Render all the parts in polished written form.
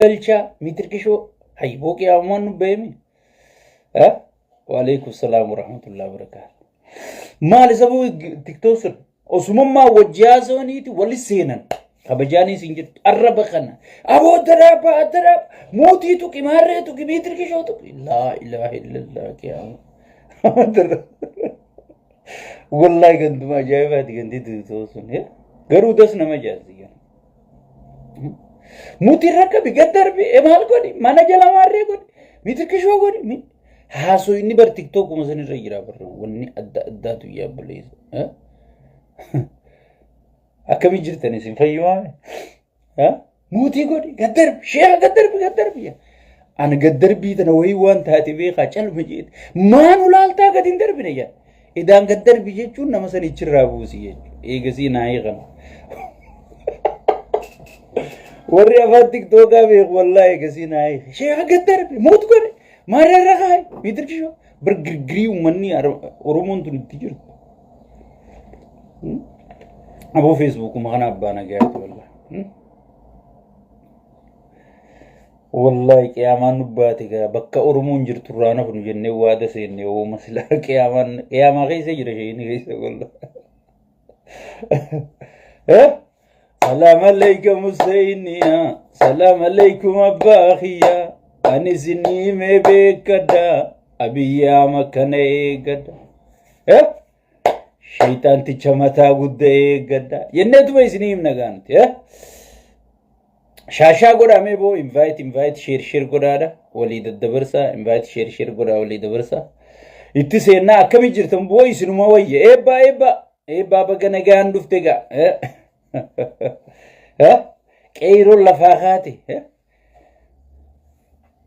galcha mitirkisho hayboki amman beemi ha wa alaykum assalam wa rahmatullahi wa barakatuh mal sabu tiktoker osumma wajjazoniti walisenan kabajani sinjir araba khana abo darab moti tu kimare tu mitirkisho tu la ilaha illallah kya wallahi ganduma jaybat gandi tiktoker ya garu das nama jaziya muti rakka bi gaddar bi emal godi mana jala marre godi mitirkisho godi haso inni bar tiktok musani rayira bar wonni adda tu ya blaze ha akami jirtani sin fayywa ha muti godi gaddar sheha gaddar bi an gaddar bi tana way wan taati be khachal majid man ulalta gadin darbine ya idan gaddar bi jechun namasani chirrabusi jechu egasi naigan وري أفاتك توقع بيك والله كسينا هاي شيء قدر موت كوري ما رأي بيتر كشوا برجري ومني أرومون تنتيجر أبو فيسبوك ما أنا أبانا قاعد والله كيامان نباتك بكا أرومون جر ترانا فنجنة وادا سيني هو مسلا كيامان غيسة جر شيء غيسة والله سلام عليكم حسينيا سلام عليكم أباخيا أني سني مبكدا أبيا مكاني كدا شيطان تجمعتا قدي كدا ينتو بيسنيم نغانت شاشا قد أمي بو invite share قد وليد الدبرسا invite share قد وليد الدبرسا اتسينا أكمي جرتم بو يسنما ويه إبا بغنغان دفتغا ها كيرو لفاخاتي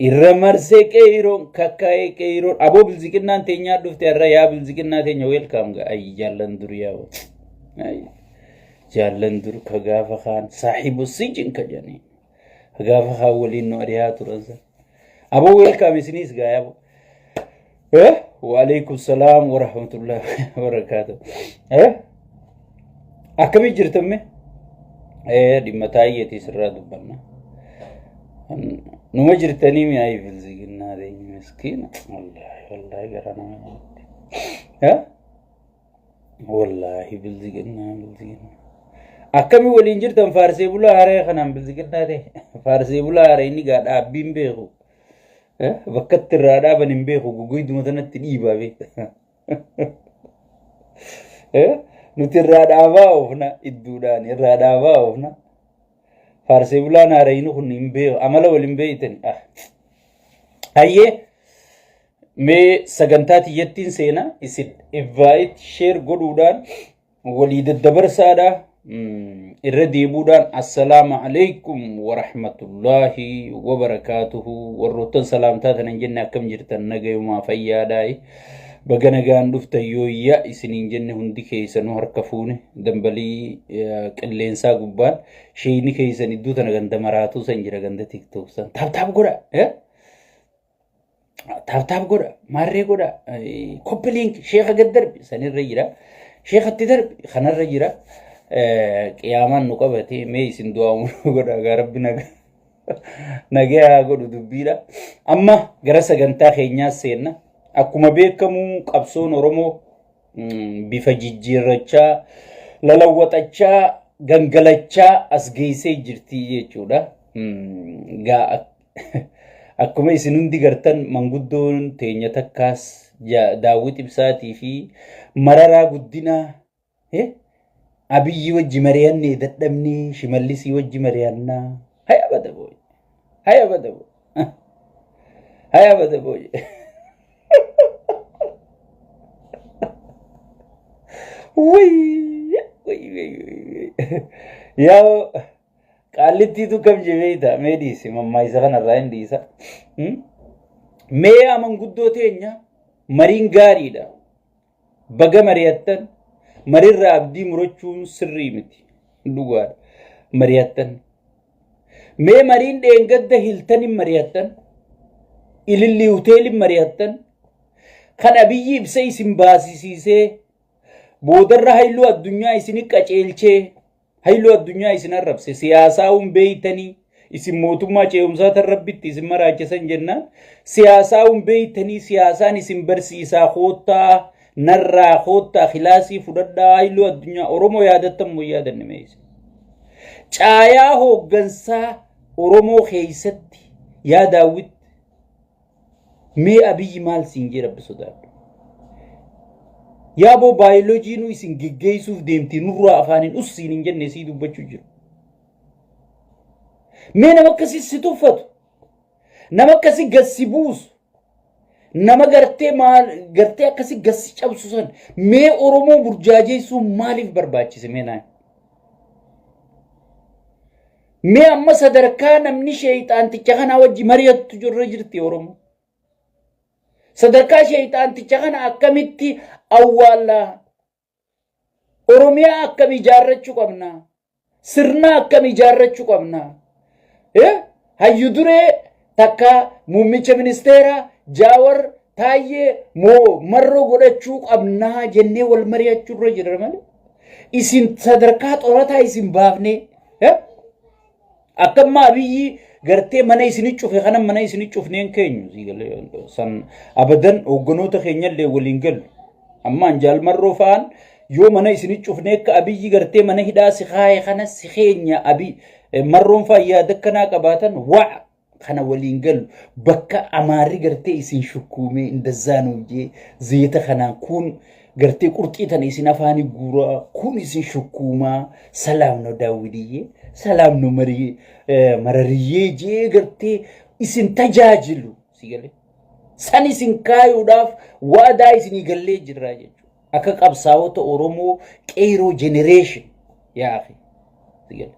إرمرسي كيرو كاكاي كيرو أبو بلزكنا تينيا دفتي الريا بلزكنا تينيا ويلكم أي جالندر ياو أي جالندر كغافا خان صاحب السجن كجاني كغافا خاولين نوريات رزا أبو ويلكم سنيس غايبو وعليكم السلام ورحمة الله وبركاته أكمل جرتمي دي متايتي سرا دبنا نما جرتني مي اي فلزقنا دي مسكين والله قرانا والله فلزقنا أكمل ولين جرتم فارسي بلا هاري خنام فلزقنا دي فارسي بلا هاري إني قاعد أبين بيخو وقت الرادة بنين بيخو قوي دمتنا تنيبا بي nutirrada baafna idduudaan irrada baafna farse bulana araynu kunimbe amala walimbeetan ayye me sagantati yettin seena isit invite share goduudaan walid dabarsada irra deebuudaan assalamu alaykum wa rahmatullahi wa barakatuhu warrotan salamta tanan jenna akkam jirtan nagayuma fayyadaay بغنغان دفتا يويا اسنين جنة هندي كيسانو هركفوني دنبالي قلينسا قبان شيني كيسان ادو تنغان دماراتو سنجر غند تيك توك سان تاب قرأ تاب قرأ ماري قرأ كوبي لينك شيخ قدر سنين رجرا شيخ التدر خنا رجرا قيامان نقبتي ميسين دوامون قرأ غربنا نغيا قرأ دبيرا أما غرسا غنتا خينيا سينا akkuma beekamu qabsoon oromoo bifa jijjiirrachaa lalawwaxachaa gangalachaa as geessee jirti jechuudha akkuma isin hundi gartan manguddoon teenya takkaas daawwit ibsaatii fi mararaa guddinaa abiyyi wajji mari'annee dadhabnee shimallisii wajji mari'annaa haya bada boy وي يا قالتي تو كم جبيتا ميديسي مما يسخن الراين ديسا ميا من قدو تينيا مرين غاريدا بغا مرياتن مرين رابدي مروچون سريمتي دوغار مرياتن مي مرين دينگد هلتن مرياتن إللي هوتيل مرياتن خان أبيي بسي سمباسي سيسي بودر هايلو الدنيا يسني كأجلشة هايلو الدنيا يسنا ربسي سياسة بيتني isin mootummaa ce'umsaa tan rabbitti isin maraachisan jennaan siyaasaa beeytanii siyaasaan isin barsiisaa koottaa narraa koottaa khilaasii fudhadhaa hayluu addunyaa Oromoo yaadattan moo yaadanne meeyse caayaa hooggansaa Oromoo keessatti yaa Daawit mee Abiyyi maal siin jee Rabbi sodaadhu yaa boo baayoloojii nu isin geggeessuuf deemti nurraa afaanin ussiin hin jenne sii dubbachuu jiru mee nama akkasii si tuffatu nama akkasii gassi buusu nama gartee akkasii gassi cabsu san mee Oromoo burjaajeessuu maaliif barbaachise mee naan mee amma sadarkaa namni sheeyxaanticha kana wajji mari'attu jirra jirti Oromoo sadarkaa sheeyxaanticha kana akkamitti awwaallaa Oromiyaa akkam ijaarrachuu qabnaa sirna akkam ijaarrachuu qabnaa hayyu duree takka muummicha ministeera Jaawar Taayyee moo marroo godhachuu qabnaa jennee wal mari'achuu irra jirra malee isin sadarkaa xorataa isin baafnee akkamma Abiyyi gartee mana isin cufe kana mana isin cufneen keenyu san abadan hogganoota keenyallee waliin galu amma anjaal marroo fa'an yoo mana isin cufnee akka Abiyyi gartee mana hidhaa si kaaye kana si keenya Abiyyi marroon fa'aa yaada kanaa qabaatan waa kana waliin galu bakka amaarri gartee isin shukkuumee indazaanuu jee zayita kanaan kun gartee qurxii tan isin afaanii guuraa kun isin shukkuumaa salaam no daawwidiyyee salaam no marariyyee jee gartee isin tajaajilu sigale san isin kaayuudhaaf waadaa isin gallee jirraa jechuudha akka qabsaa'ota Oromoo qeeroo generation yaa akhi sigale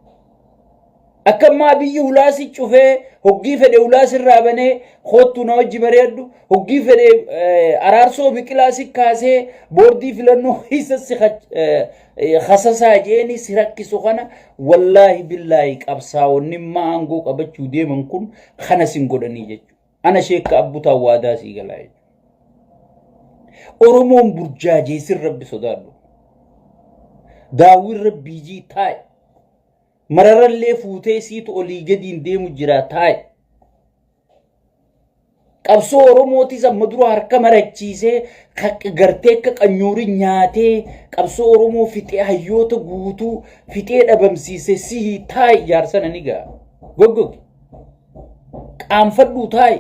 akkamma biyyi ulaasi cufee hoggii fedhe ulaasi raabane khottu na wajji bareeddu hoggii fedhe araarsoo biqilaasi kaasee boordii filannoo isas khasasa jeeni sirakkisu kana wallahi billahi qabsaa'onni maangoo qabachuu deeman kun kana sin godhanii jechuudha ana sheekka abbutaa waadaa sii galaa Oromoon burjaajee sin rabbi sodaadhu daawwin rabbii jii taa'e mararallee fuutee siitu olii gadiin deemu jira taa'e qabsoo Oromootis amma dura harka marachiisee gartee akka qanyuuri nyaatee qabsoo Oromoo fixee hayyoota guutuu fixee dhabamsiise si taa'e jaarsana ni gaa goggogi qaanfadhuu taa'e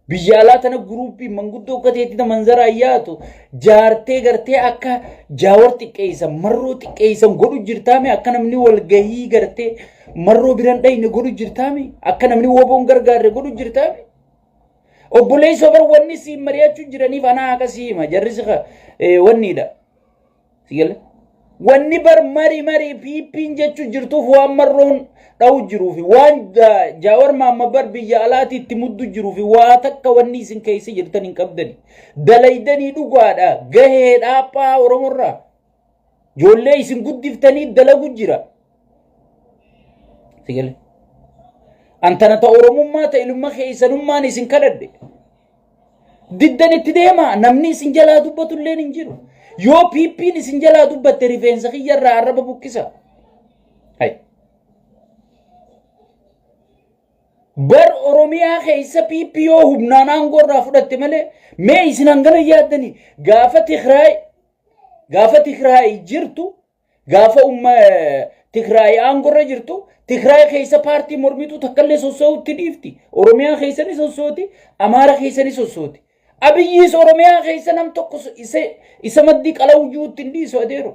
biyya alaa tana guruupii manguddoo kateetti manzara ayyaatu jaartee gartee akka Jaawar xiqqeessan marroo xiqqeessan godhu jirtaame akka namni walgahii gartee marroo biran dhayne godhu jirtaame akka namni woboon gargaarre godhu jirtaame obboleessa bar wanni si mari'achuu jiraniif ana akkasii hima jarrisi wanniidha sigale wanni bar mari piippiin jechuu jirtuuf waan marroon dhawu jiruufi waan Jaawar maamma bar biyya alaati itti muddu jiruufi waa takka wanni isin keessa jirtan hin qabdani dalaydanii dhugaadha gahee dhaaphaa Oromorraa ijoollee isin guddiftanii dalagu jira sigale antana ta Oromummaa ta ilma keessanummaan isin kadhadhe diddan itti deema namni isin jalaa dubbatulleen hin jiru yoo piippiin isin jalaa dubbatte rifeensa kiyyarraa arraba buqqisa hay bar Oromiyaa keessa piippi yoo humnaan aangorraa fudhatte malee mee isin hangana yaaddanii gaafa Tigraay jirtu gaafa Tigraay aangorra jirtu Tigraay keessa paartii mormituu takkallee sossoo'utti dhiifti Oromiyaa keessani sossooti Amaara keessani sossooti Abiyyiis Oromiyaa keessa nam tokko isa maddii qalawuyyuutti hin dhiisu adeero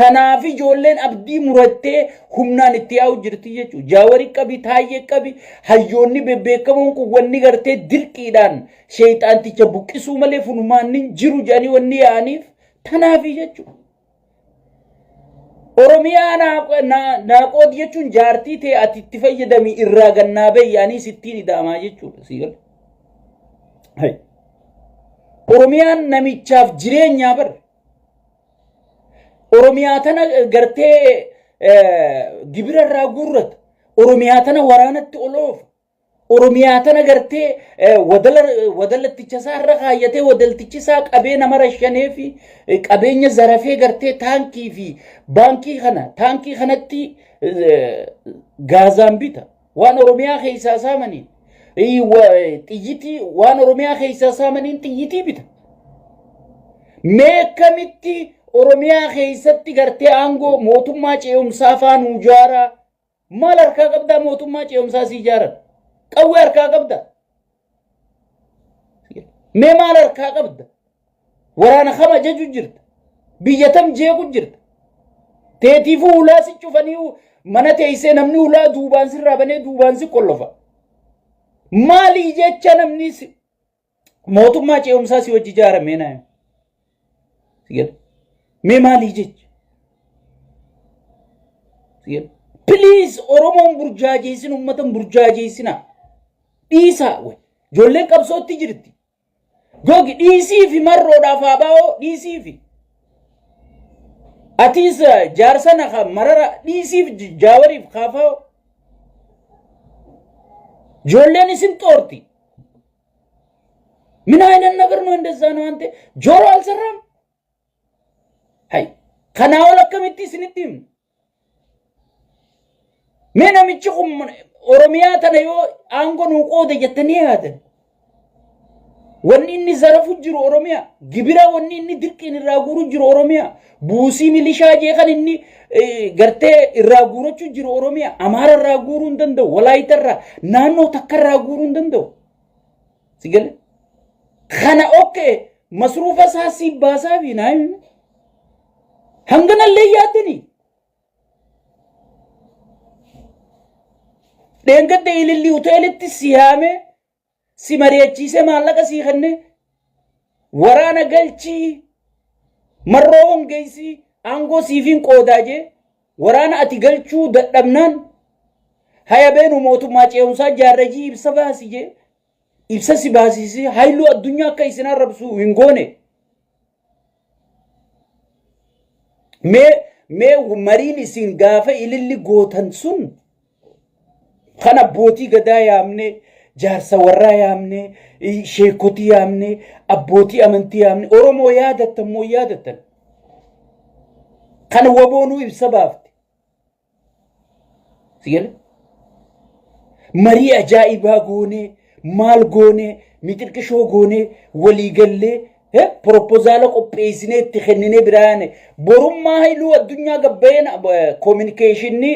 tanaaf ijoolleen abdii murattee humnaan itti yaa'u jirti jechuudha Jaawari qabi Taayyee qabi hayyoonni bebbeekamoon kun wanni gartee dirqiidhaan sheeyxaanticha buqqisuu malee funumaan jiru jedhanii wanni yaa'aniif tanaaf jechuudha Oromiyaa naaqoot jechuun jaartii ta'e ati itti fayyadami irraa gannaa bayyaanii sittiin ida'amaa jechuudha siigal Oromiyaan namichaaf jireenyaa bar Oromiyaa tana gartee gibirarraa guurrata Oromiyaa tana waraanatti oloofa Oromiyaa tana gartee wadalaticha isaarra kaayyatee wadaltichi isaa qabee nama rashanee fi qabeenya zarafee gartee taankii fi baankii kana taankii kanatti gaazaan bita waan oromiyaa keessaa saamaniin xiyyitii waan oromiyaa keessaa saamaniin xiyyitii bita mee kamitti oromiyaa keessatti gartee aangoo mootummaa ce'umsaa faan ujaaraa maal harkaa qabdaa mootummaa ce'umsaa si ijaaran qawwee harkaa qabda mee maal harkaa qabda waraana kama jaju jirta biyyatam jeequ jirta teetiifuu ulaa si cufanii mana teessee namni ulaa duubaan sirraa banee duubaan si qollofa maalii jecha namni mootummaa ce'umsaa si wajji ijaaramee naa mee maalii jecha please oromoon burjaajeessin ummatan burjaajeessina dhiisaa ijoolleen qabsootti jirti gogi dhiisii fi marroodhaaf habaa'oo dhiisii fi atis jaarsana marara dhiisii fi jaawariif kaafaa'oo ijoolleen isin xoorti ምን አይነት ነገር ነው እንደዛ ነው አንተ ጆሮ አልሰራም ሃይ ከናው ለከምቲ ስንቲም ምን አምጪኩም ኦሮሚያ ተነዮ አንጎን ቆደ የተኔ ያደ ወኒኒ ዘረፉ ጅሩ ኦሮሚያ ግብራ ወኒኒ ድርቂን ራጉሩ ጅሩ ኦሮሚያ ቡሲ ሚሊሻ ጀኸንኒ ገርቴ ራጉሮቹ ጅሩ ኦሮሚያ አማራ ራጉሩ እንደንደው ወላይተራ ናኖ ተከራ ራጉሩ እንደንደው ሲገለ خنا اوكي مصروف اساسي باسابي نايم هنگنا اللي ياتني دنگت اللي اوتيلت سيامه سيمريچي سي مالك سيخنه ورانا گلچي مرون گيسي انگو سيفين قوداجه ورانا اتي گلچو ددمنان هيا بينو موتو ماچيونسا جارجي بسباسيجه ibsa si baasisi haylu addunyaa akka isin arrabsu hin goone mee mariin isin gaafa ililli gootan sun kan abbootii gadaa yaamne jaarsa warraa yaamne sheekotii yaamne abbootii amantii yaamne oromoo yaadattan moo yaadattan kan waboonuu ibsa baafte sigale marii ajaa'ibaa goone maal goone mitirqishoo goone walii gallee proposala qopheessine itti kennine biraane borummaa hayluu addunyaa gabbeena communication ni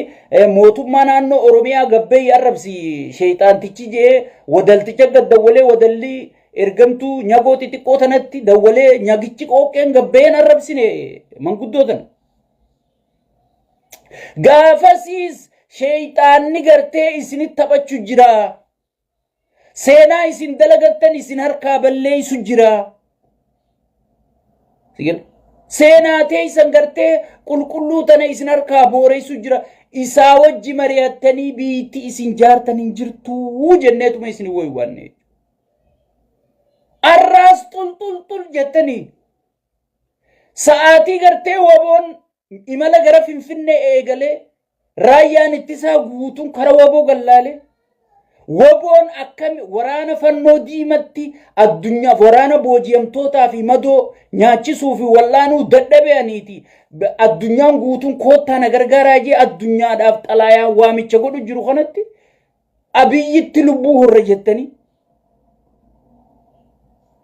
mootummaa naannoo oromiyaa gabbee arrabsi sheyxaantichi jee wadalticha gaddawalee wadalli ergamtuu nyagooti xiqqoo tanatti dawalee nyagichi qooqeen gabbeen arrabsine manguddootan gaafasiis sheyxaanni gartee isinit taphachuu jira سينا اسين دلغتن اسين هركا بلي سجرا سيجل سينا تيسن غرتي قلقلو تنا اسين هركا بوري سجرا إسا وجي مرياتني بيتي اسين جارتن انجرتو جنتو ما اسين ويواني الراس طل جتني ساعتي غرتي وابون إمالا غرفين فيني ايغالي رايان اتسا غوتون كروابو غلالي وبون أكم ورانا فنو ديمتي الدنيا ورانا بوجيمتوتا في مدو نياتشسو في والانو ددبيانيتي الدنيا نقوتون كوتا نغرغراجي الدنيا دافت الايا وامي چگودو جرو خانتي أبي يتلبوه الرجتني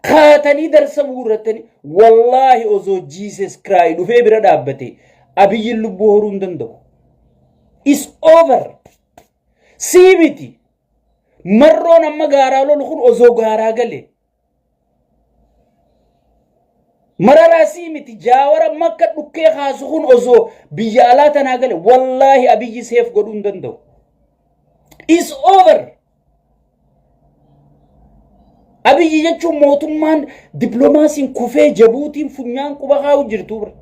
خاتني درسبوه رتني والله اوزو جيسس كراي دفع برد أبتي أبي يلبوه رندندو It's over سيبتي مرون أما غارالو لخون أزو غارا غلي مرة راسي متي جاورا مكة دكي خاسخون أزو بيالاتنا غلي والله أبي سيف قدون دندو It's over أبي يجو موتمان دبلوماسين كوفي جبوتين فنيان كوبخاو جرتور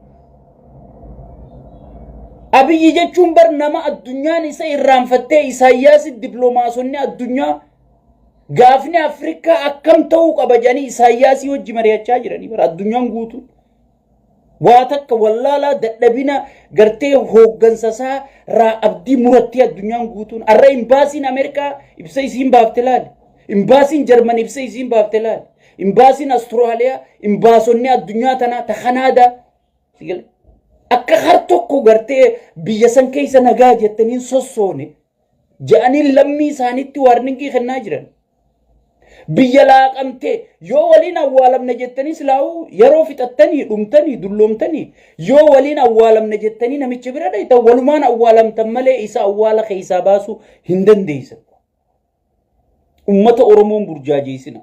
أبي يجون برنامج الدنيا نسا إيران فتى إسحاقياس الدبلوماسوني الدنيا غافني أفريقيا أكم توك أبجاني إسحاقياس يوجمريا تاجرني بر الدنيا نقولون واتك والله لا دبنا قرتي هوجن ساسا را أبدي مرتي الدنيا نقولون أرى إمباسين أمريكا إبسايسين بافتلال إمباسين جرماني إبسايسين بافتلال إمباسين أستراليا إمباسوني الدنيا تنا تخنادا akka har tokko gartee biyya san keessa nagaa jettaniin sossoone ja'anii lammii isaaniitti warningii kennaa jiran. Biyya laaqamtee yoo waliin awwaalamna jettanii silaa'uu yeroo fixattanii dhumtanii dulloomtanii yoo waliin awwaalamna jettanii namicha bira dhaytan walumaan awwaalamtan malee isa awwaala keessaa baasuu hin dandeessan. Ummata Oromoon burjaajeessina.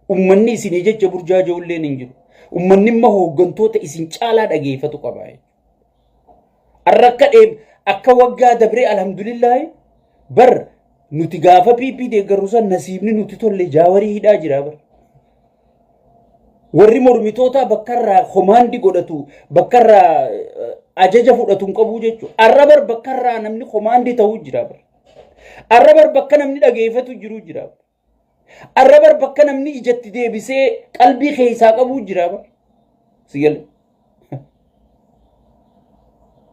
Ummanni isinii jecha burjaaja'ullee hin jiru. Ummanni immoo hooggantoota isin caalaa dhageeffatu qaba. Arrakka akka waggaa dabree alhamdulillah bar nuti gaafa PP deeggarru san nasiibni nuti tolle jaawarii hidhaa jira bar. Warri mormitoota bakkarraa komaandi godhatu bakkarraa ajaja fudhatu hin qabu jechuudha. Arra bar bakkarraa namni komaandi ta'uu jira bar. Arra bar bakka namni dhageeffatu jiru jira bar. Arra bar bakka namni ijatti deebisee qalbii keessaa qabu jira bar. Sigale.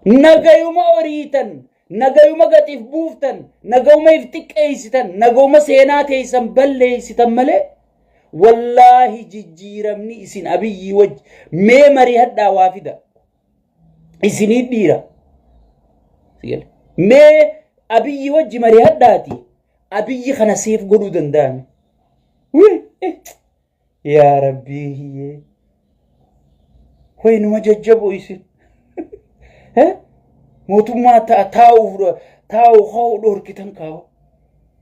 Nagayuma oriitan. Nagayuma gatiif buuftan, nagayuma iftiqqeessitan, nagayuma seenaa teessan balleessitan malee wallaahi jijjiiramni isin Abiyyi wajji mee marii hadhaa waa fida. Isinii dhiira. Mee Abiyyi wajji marii hadhaati. Abiyyi kana seef godhuu danda'ame. Yaa Rabbii. Hoy numa jajjaboo isin. Mootummaa taa'u hoo dhorkitan kaa'u.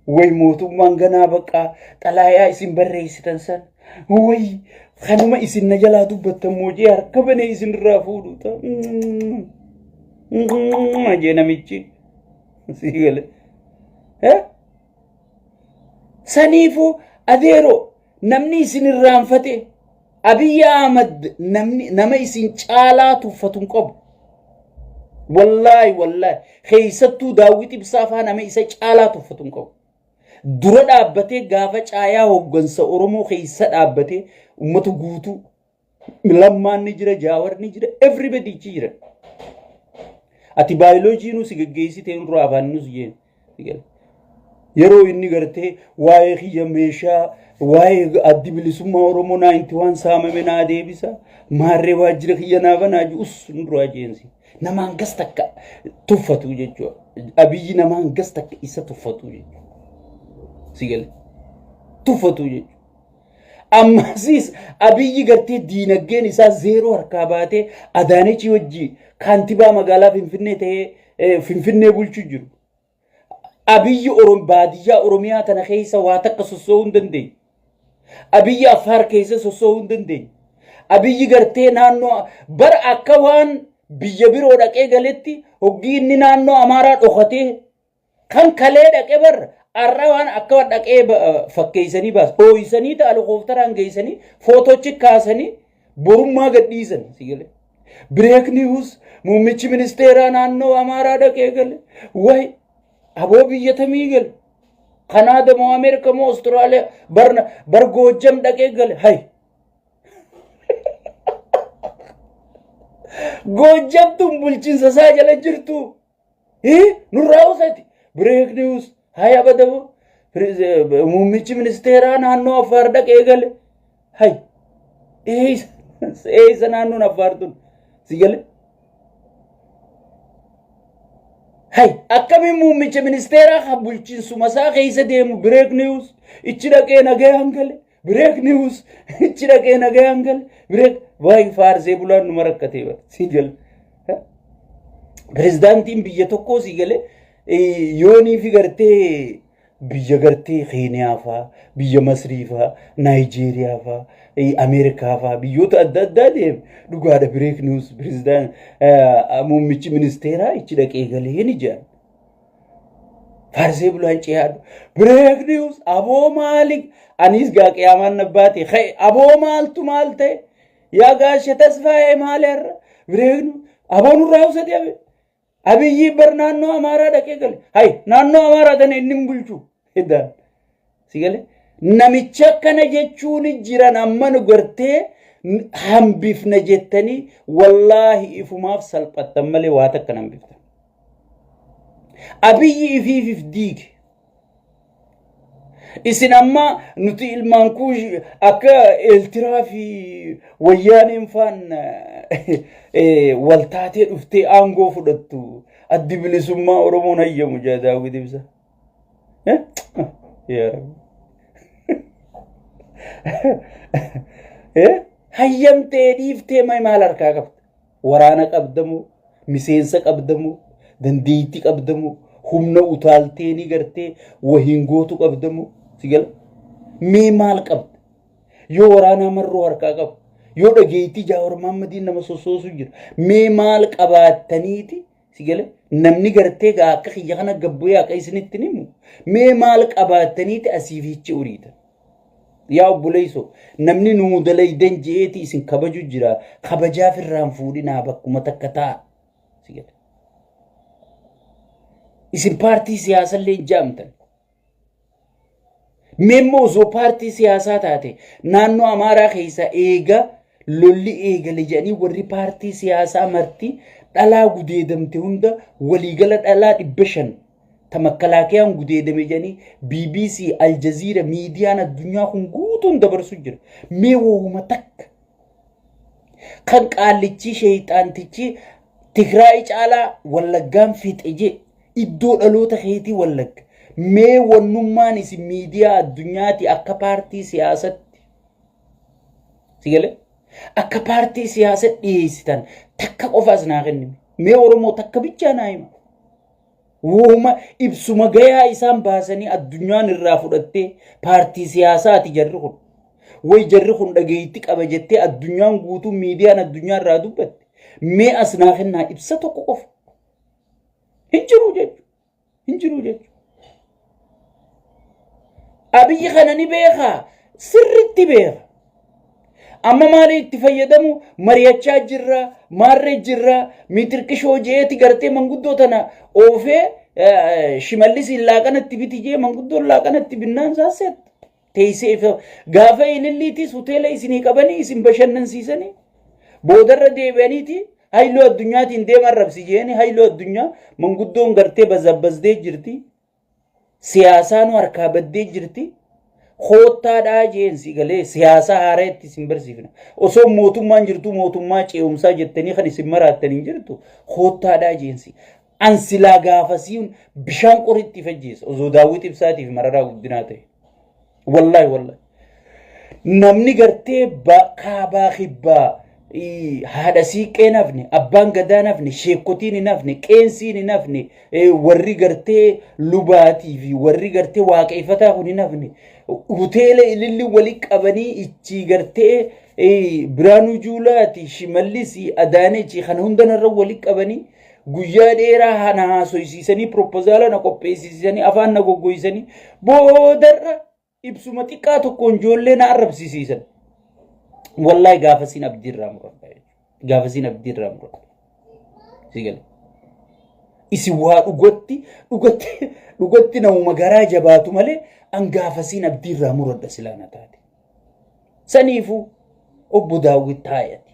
Way mootummaan ganaa baqqaa xalaayaa isin barreessitan san. Way kanuma isin na jalaa dubbattan moojii harka banee isin irraa fuudhu ta'a. Jee namichi. Sigale. Saniifuu adeeroo namni isin irraanfate Abiyyi Ahmad nama isin caalaa tuffatu hin qabu. Wallahi keessattuu daawwiti bisaafaa nama isa caalaa tuffatu hin qabu. Dura dhaabbatee gaafa caayaa hooggansa Oromoo keessa dhaabbatee uummata guutuu lammaan ni jira jaawar ni jira everybody jira. Ati baayoloojii nu si geggeessitee nurraa afaan nus jeen. Yeroo inni gartee waa'ee kiyya meeshaa waa'ee addi bilisummaa Oromoo 91 saamame naa deebisa maarree waajjira kiyya naa banaa us nurraa jeensi. Namaan gas takka tuffatu jechuudha. Abiyyi namaan gas takka isa tuffatu jechuudha. Sigale. Tuffatu jechuudha. Ammasis Abiyyi gartee diinagdeen isaa zeeroo harkaa baatee Adaanechi wajji kaantibaa magaalaa Finfinnee ta'ee Finfinnee bulchuu jiru. Abiyyi baadiyyaa Oromiyaa tana keessa waa takka sossoo'uu hin dandeenye. Abiyyi Affaar keessa sossoo'uu hin dandeenye. Abiyyi gartee naannoo bara akka waan biyya biroo dhaqee galetti hoggii inni naannoo Amaaraa dhokatee kan kalee dhaqee bar arra waan akka dhaqee fakkeessanii baas hoo'isanii ta'a helikoophteraan geessanii footoochi kaasanii borummaa gadhiisan sigale. Break news muummichi ministeeraa naannoo Amaaraa dhaqee gale way aboo biyya tamii gale Kanaada moo Ameerika moo Austraaliyaa bar Goojjam dhaqee gale hay. Goojjam tun bulchiinsa isaa jala jirtu. Nurraa usati. Break news. Haya badabu. Muummichi ministeeraa naannoo Affaar dhaqee gale. Hay. Eessa naannoon Affaar tun. Si gale. Hay. Akkamiin muummicha ministeeraa kan bulchiinsuma isaa keessa deemu break news. Ichi dhaqee nagayaan gale. Break news. Ichi dhaqee nagayaan gale. Break. Waa'ee faarsee bulaan nu marakkatee bara si gale. Pirezidaantiin biyya tokkoo si gale yoonii fi gartee biyya gartee Keeniyaa fa'aa, biyya Masrii fa'aa, Naayijeeriyaa fa'aa, Ameerikaa fa'aa biyyoota adda addaa deeme dhugaadha break news pirezidaant muummichi ministeeraa ichi dhaqee galee ni jedhan. Faarsee bulaan ce'aadhu break news aboo maali anis gaa qiyaamaan nabbaate aboo maaltu maal ta'e. Yaa gaashe tasfaa'ee maaleerra bireegnu aboon irraa usati abe Abiyyi bar naannoo Amaaraa dhaqee gale hay naannoo Amaaraa tana inni hin bulchu eddaan si gale namicha akkana jechuun jiran amma nu gartee hambifna jettanii wallaahi ifumaaf salphattan malee waa takka hambiftan. Abiyyi ifiif diige isin amma nuti ilmaan kuush akka eeltiraa fi wayyaaneen faan waltaatee dhuftee aangoo fudhattu addi bilisummaa Oromoon hayyamu Daawit Ibsa. yaa hayyamtee dhiiftee maal harkaa qabda? Waraana qabdamu, miseensa qabdamu, dandeettii qabdamu, humna utaaltee ni gartee wahiin gootu qabdamu sigal mee maal qabda? yoo waraana marroo harkaa qabu, yoo dhageettii Jawaar Mahaammadiin nama sossoosu jira, mee maal qabaattaniiti sigal namni gartee akka kiyya kana gabbu'ee akka isinitti himu mee maal qabaattaniiti asiif hichi uriita? yaa obboleeysoo namni nuu dalaydan jeeti isin kabaju jira, kabajaaf irraan fuudhinaa bakkuma takka ta'a sigal. isin paartii siyaasallee jaamtan memmoo osoo paartii siyaasaa taate naannoo Amaaraa keessa eega lolli eegale jedhanii warri paartii siyaasaa marti dhalaa gudeedamte hunda waliigala dhalaa 500 tamakkalaakiyaan gudeedame jedhanii BBC Al Jazeera miidiyaan addunyaa kun guutuun dabarsu jira. mee wooma takka kan qaallichi sheeyxaantichi Tigraay caalaa Wallaggaan fixe je iddoo dhaloota keetii Wallagga mee wannummaan isin miidiyaa addunyaati akka paartii siyaasatti sigale akka paartii siyaasatti dhiyeessitan takka qofaas naa kennime. mee Oromoo takka bichaa naa hima. wooma ibsuma gayaa isaan baasanii addunyaan irraa fudhattee paartii siyaasaati jarri kun way jarri kun dhageetti qaba jettee addunyaan guutuu miidiyaan addunyaa irraa dubbatte mee as naa kennaa ibsa tokko qofa hin jiru jechuudha. Abiyyi kana ni beekaa sirriitti beeka. amma maali itti fayyadamu mari'achaa jirra maarree jirra mitirqishoo jeeti gartee manguddoo tana oofee shimallis laaqanatti biti jee manguddoo laaqanatti binnaan saaset teessee gaafa ililliitis hoteela isinii qabanii isin bashannansiisanii boodarra deebi'aniiti hayloo addunyaatiin deeman rabsi jeeni hayloo addunyaa manguddoon gartee bazabbazdee jirti siyaasaan harkaa baddee jirti. Khoottaadhaa jeensi galee siyaasa haareetti isin barsiifna. osoo mootummaan jirtu mootummaa ce'umsaa jettanii kan isin maraattanii jirtu khoottaadhaa jeensi. Ansilaa gaafasiin bishaan qoritti fajjeessa osoo Daawit Ibsaatiif Mararaa Guddinaa ta'e. Wallahi. Namni gartee kaabaa kibbaa haadha siiqqee nafne, abbaan gadaa nafne, sheekotiin nafne, qeensiin nafne, warri gartee lubaatii fi warri gartee waaqeffataa kun nafne. hoteela ililli wali qabanii ichi gartee Biraanuu Juulaati Shimallis Adaanechi kan hundanarra wali qabanii guyyaa dheeraa hana haasoysiisanii propozaala na qopheessisanii afaan na goggoysanii boodarra ibsuma xiqqaa tokkoon ijoollee na arrabsiisan. wallahi gaafasiin abdiirraa muradha. sigal isi waa dhugatti namuma garaa jabaatu malee angaafasiin abdiirraa muradha silaana taate. saniifuu obbo Daawit taayati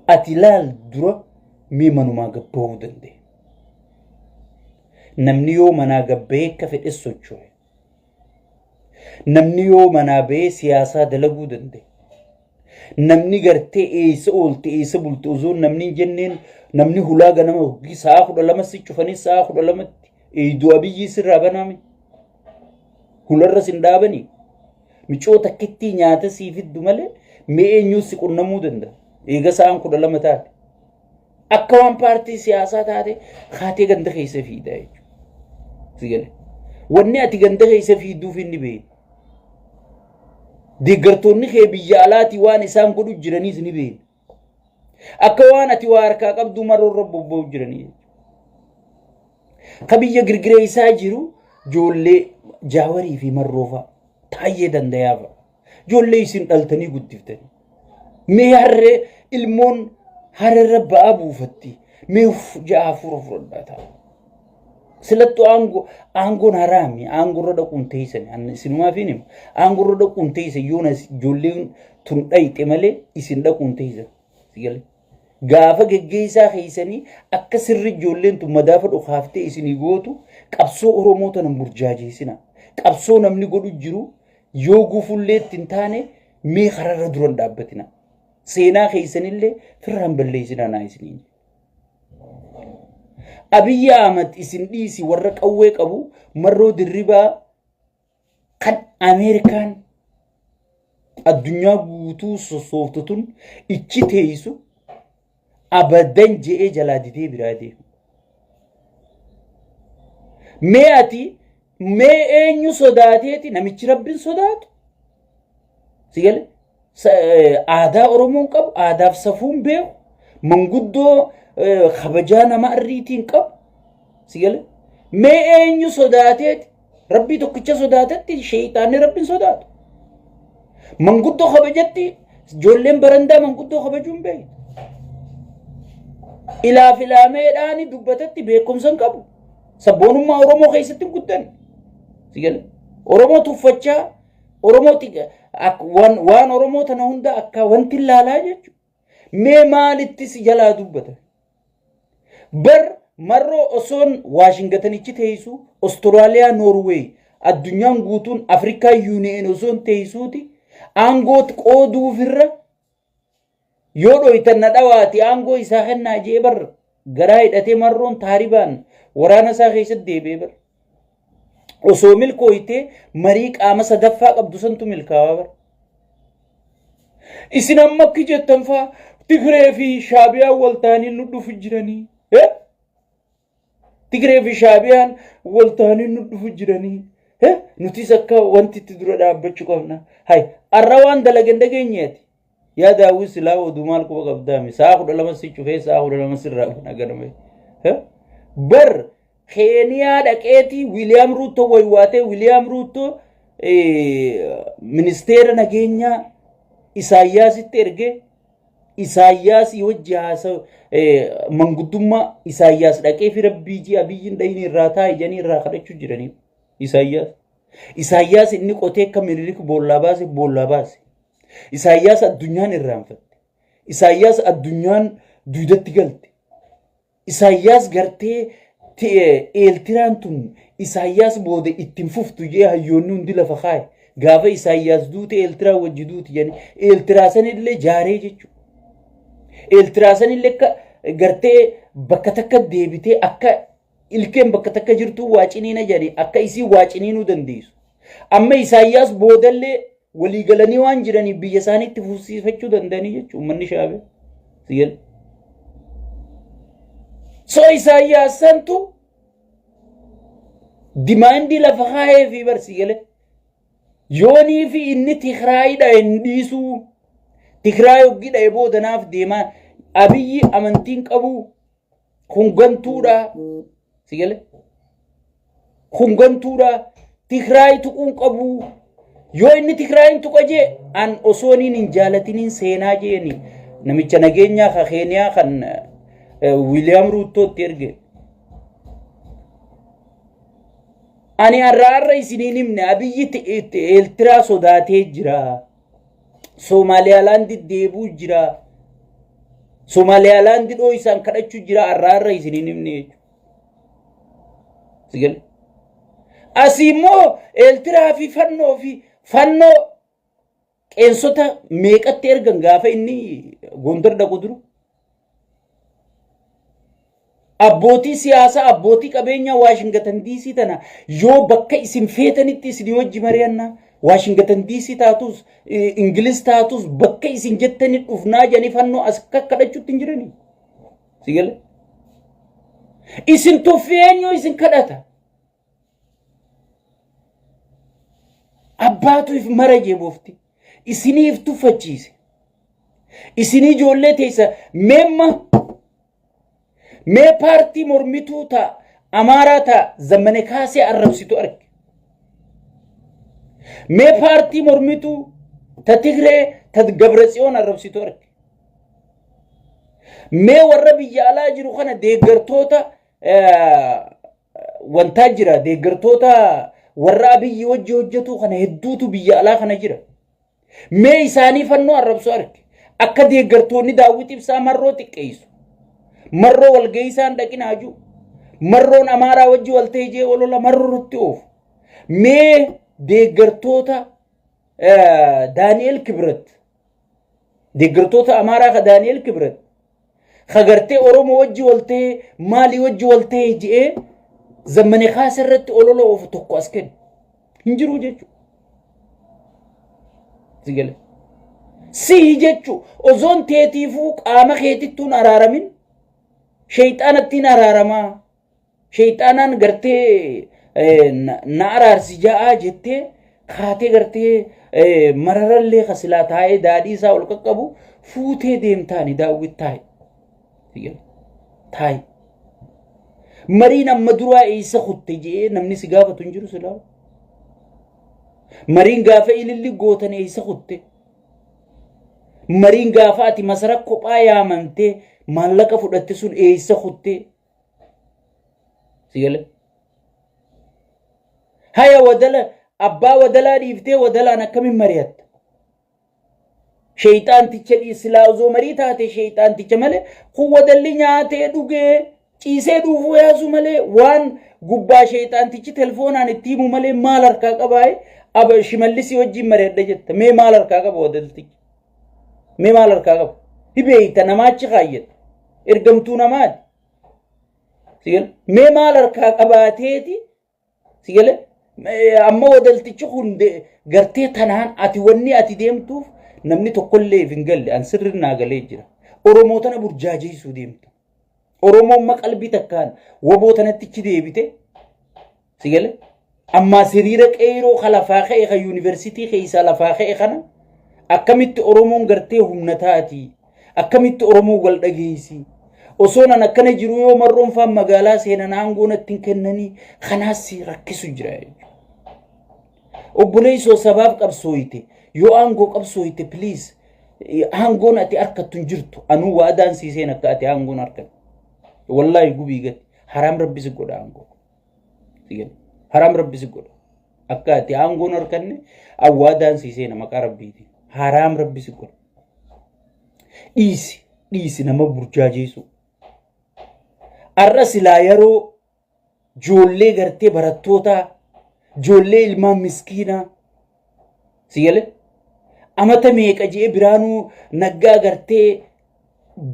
ati laal dura mee manumaa gabbahuu danda'e. namni yoo manaa gabbahee akka fedhe socho'e, namni yoo manaa bahee siyaasaa dalaguu danda'e, namni gartee eessa oolte eessa bulte osoo namni hin jenneen namni hulaa ganama hogii sa'a 12 si cufanii sa'a 12tti eeyduu Abiyyi sirraa banaame hularra sin dhaabanii micoo takkitti nyaata sii fiddu malee mee eenyuu si qunnamuu danda'a eega sa'aan 12 taate akka waan paartii siyaasaa taate kaatee ganda keessa fiida jechuudha. sigale wanni ati ganda keessa fiiduuf inni beeku deeggartoonni kee biyya alaati waan isaan godhu jiraniis ni beeku. akka waan ati waa harkaa qabdu marroorra bobba'u jiranii. ka biyya girgiree isaa jiru ijoollee Jaawarii fi Marroofaa taayee danda'aafa. ijoollee isin dhaltanii guddiftanii. mee harree ilmoon hararra ba'aa buufatti mee ja'a fura ta'a. silattu aangoon haraami aangorra dhaquun teessan isinumaa fi nimu aangorra dhaquun teessan yoo ijoolleen tun dhayxe malee isin dhaquun teessan. sigale gaafa geggeessaa keessanii akka sirri ijoolleen tun madaafa dhokaaftee isinii gootu qabsoo Oromoo tanan burjaajeessina. qabsoo namni godhu jiru yoo gufulleetti hin taane mee kararra duran dhaabbatina seenaa keessanillee firraan balleessinaa naa isiniin Abiy Ahmed isin dhiisi warra qawwee qabu marroo dirribaa kan Ameerikaan addunyaa guutuu sosoftutun ichi teessu abadan je'ee jalaa didee biraa deemu. Mee ati mee eenyu sodaateeti namichi rabbiin sodaatu? Sigale aadaa Oromoon qabu aadaaf safuun beeku manguddoo kabajaa nama arriitiin qabu. Sigale mee eenyu sodaateeti rabbii tokkicha sodaatetti sheeyxaanni rabbiin sodaatu. Manguddoo kabajatti ijoolleen barandaa manguddoo kabajuun beeku. Ilaaf ilaameedhaani dubbatatti beekumsan qabu. Sabboonummaa Oromoo keessatti guddan. Sigale Oromoo tuffachaa Oromoo waan Oromoo tana hunda akka wanti ilaalaa jechuudha. Mee maalitti si jalaa dubbata? Bar marroo osoon Waashingtanichi teessu Austraaliyaa Norway addunyaan guutuun Afrikaa Yuuniyeen osoon teessuuti aangoot qooduufirra yoo dhoytan na dhawaati aangoo isaa kennaa jee bar garaa hidhatee marroon taaribaan waraana isaa keessatti deebi'ee bar osoo milkooytee marii qaama sadaffaa qabdu santu milkaawaa bar isin amma akki jettan faa Tigree fi Shaabiyaan waltaanii nu dhufu jiranii Tigree fi Shaabiyaan waltaanii nu dhufu jiranii nutis akka wanti itti dura dhaabbachuu qabna hay arra waan dalagan dhageenyeeti yaa daawwi silaa oduu maal quba qabdaami saa 12 si cufee saa 12 sirraa nagadame bar Kenya dhaqeeti William Ruto waywaatee William Ruto ministeera nageenyaa Isaayyaasitti erge Isaayyaas wajji haasa manguddummaa Isaayyaas dhaqee fi rabbii abiyyin dhayni irraa taa'e janii irraa kadhachuu jiranii Isaayyaas inni qotee akka Minilik boollaa baase Isaayyaas addunyaan irraanfatte Isaayyaas addunyaan duudatti galte Isaayyaas gartee eeltiraan tun Isaayyaas booda ittiin fuftu jee hayyoonni hundi lafa kaaye gaafa Isaayyaas duute eeltiraa wajji duuti janii eeltiraa sanillee jaaree jechuudha eeltiraa sanillee gartee bakka takka deebitee akka ilkeen bakka takka jirtu waaciniina jedhee akka isii waaciniinuu dandeessu amma Isaayyaas boodallee walii galanii waan jiranii biyya isaaniitti fuusiifachuu danda'anii jechuudha uummanni Shaabee sigale so Isaayyaas santu dimaandii lafa kaayee fi barsigale yoonii fi inni Tigraayidha hin dhiisuu Tigraay oggidha boodanaaf deemaa Abiyyi amantiin qabu hungantuudha sigale hungantuudha Tigraay tuquun qabu yoo inni Tigraayin tuqa jee an osooniin hin jaalatiniin seenaa jeeni namicha nageenyaa ka Keeniyaa kan William Ruuttootti erge ani arraarra isiniin himne Abiyyi Eeltiraa sodaatee jira Somaaliyaalaandi deebuu jira Somaaliyaalaandi dhoo isaan kadhachuu jira arraarra isiniin himne sigale asimmoo Eeltiraa fi fannoo qeensota meeqatti ergan gaafa inni Gondar dhaqu duru abbootii siyaasaa abbootii qabeenyaa Waashingtan DC tana yoo bakka isin feetanitti isin wajji mari'annaa Washington DC taatus Ingiliz taatus bakka isin jettani dhufnaa janii fannoo as kadhachuutti hin jiranii sigale isin tuffeenyoo isin kadhata abbaatuif mara jeeboofti isiniif tuffachiise isinii ijoollee teessa mee paartii mormituu ta Amaaraa ta Zammane Kaasee arrabsitu arge mee paartii mormituu ta Tigree ta Gabratsiyoon arrabsitu arge mee warra biyya alaa jiru kana deeggartoota wantaa jira deeggartoota warra Abiyyi wajji hojjetu kana hedduutu biyya alaa kana jira mee isaanii fannoo arrabsu arge akka deeggartoonni Daawit Ibsaa marroo xiqqeessu marroo walgeeysaan dhaqinaaju marroon Amaaraa wajji waltee jee walola marrootti oofu mee deeggartoota Daani'el Kibret deeggartoota Amaaraa ka Daani'el Kibret خغرتي أورومو وجه ولتي مالي وجه ولتي جئ زمني خاسرت أولولا وفتوكو أسكن هنجرو جيتشو زيجل سي جيتشو أوزون تيتي فوق آما خيتتون أرارمين شيطانتين أرارما شيطانان غرتي نارار سجاء جتي خاتي غرتي مرر اللي خسلاتاي دادي سا ولققبو فوتي ديمتاني داويت تاي تاي مرينا مدروا إيسا خطي جي نمني سقافة تنجرو سلاو مرين قافة إلي اللي قوتن إيسا خطي مرين قافة أتي مسرق قبا يامنتي مالك فردتسون إيسا خطي سيقال هيا ودلا أبا ودلا ريفتي ودلا أنا كمين مريات شيطان تيجي سلاو زو مريتا تي شيطان تيجي ماله قوة دلني تي دوجي كيسة دوفو يا زو ماله وان غبا شيطان تيجي تلفون عن تيمو ماله مالر كاكباي أب شمالي سيوجي مريت دجت مي مالر كاكب ودلتي مي مالر كاكب هبي تنامات خايت إرجمتو نماد سيقول مي مالر كاكباتيتي سيقول أما ودلتي شخون قرتي تنان أتوني أتديمتوف namni tokkollee fingalle an sirrinaa galee jira oromootana burjaajeesuu deemta oromoon maqalbii takkaan wabootanatti ichi deebite sigale amma siriira qeeroo khalafaa ka'e ka yuunivarsiitii keessa lafaa ka'e kana akkamitti oromoon gartee humna taati akkamitti oromoo wal dhageessi osoo nan akkana jiru yoo marroon faan magaalaa seenan aangoonatti kennanii kanaas rakkisu jira obboleessoo sabaaf qabsooyite yoo aangoo qabsooyite please aangoon ati arkatun jirtu anu waadaan siiseen akka ati aangoon arkat wallahi gubii gati haram rabbi si godha aangoo haram rabbi si godha akka ati aangoon arkanne waadaan siiseen maqaa rabbiiti haram rabbi si godha dhiisi nama burjaajeesu arra silaa yeroo joollee gartee barattoota joollee ilmaan miskiinaa sigale amata meeqa jee biraanuu naggaa gartee